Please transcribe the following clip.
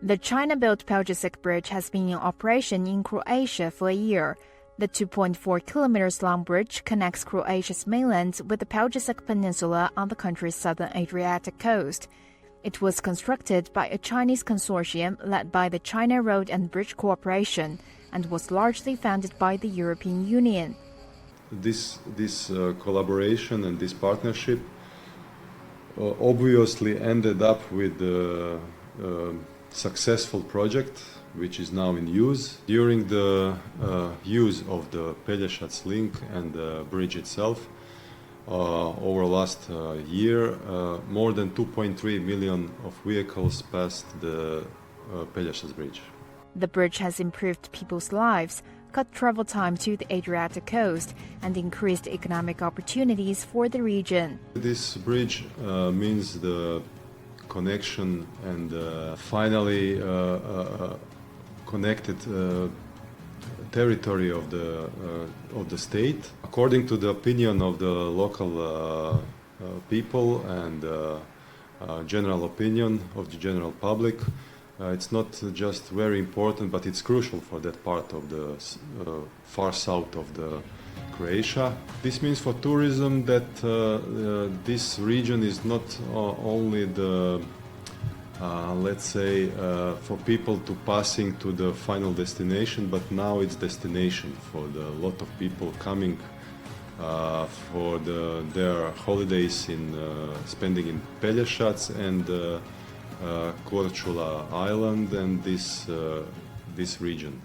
The China-built Példgesek Bridge has been in operation in Croatia for a year. The 2.4 kilometers long bridge connects Croatia's mainland with the Példgesek Peninsula on the country's southern Adriatic coast. It was constructed by a Chinese consortium led by the China Road and Bridge Corporation and was largely funded by the European Union. This collaboration and this partnership obviously ended up with a successful project which is now in use. During the use of the Pelješac link and the bridge itself, over last year, more than 2.3 million of vehicles passed the Pelješac bridge. The bridge has improved people's lives, cut travel time to the Adriatic coast, and increased economic opportunities for the region. This bridge means the connection and finally connected territory of the state. According to the opinion of the local people and general opinion of the general public, it's not just very important, but it's crucial for that part of the far south of the Croatia. This means for tourism that this region is not only the let's say for people to passing to the final destination, but now it's destination for the lot of people coming for their holidays in spending in Pelješac and Korčula Island and this region.